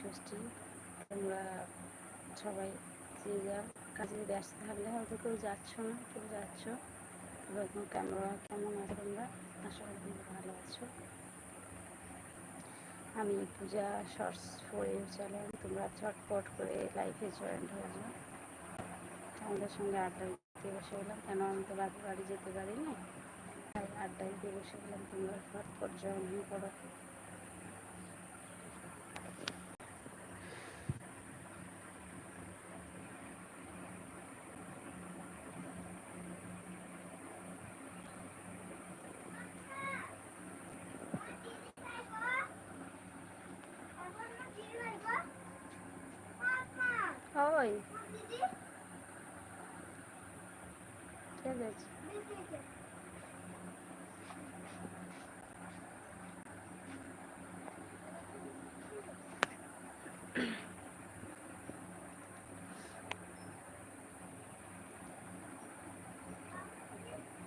ষষ্ঠী। তোমরা সবাই যে যা কাজে ব্যস্ত থাকলে হয়তো কেউ যাচ্ছ না, কেউ যাচ্ছ। এরকম ক্যামেরা কেমন আছে তোমরা? আশা করি ভালো আছো। আমি পূজা শর্টস পরে চালাম, তোমরা ঝটপট করে লাইফে জয়েন্ট হয়ে যাও। আমাদের সঙ্গে আড্ডা দিতে বসে গেলাম, কেন আমি তো বাড়ি যেতে পারিনি, তাই আড্ডা দিতে বসে গেলাম। তোমরা ঝটপট জয়েন হয়ে পড়ো। ওই ঠিক আছে,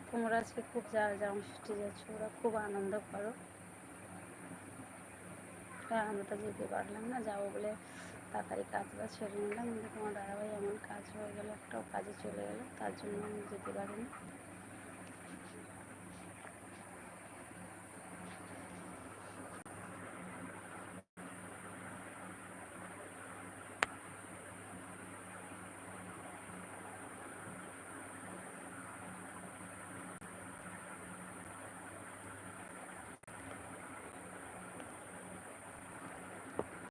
তোমরা আজকে খুব যারা জামা ষষ্ঠী যাচ্ছ ওরা খুব আনন্দ করো। আমরা তো যেতে পারলাম না, যাবো বলে তাড়াতাড়ি কাজটা ছেড়ে নিলাম, কিন্তু তোমার দাদাভাই এমন কাজ হয়ে গেলো, একটাও কাজে চলে গেলো, তার জন্য আমি যেতে পারিনি।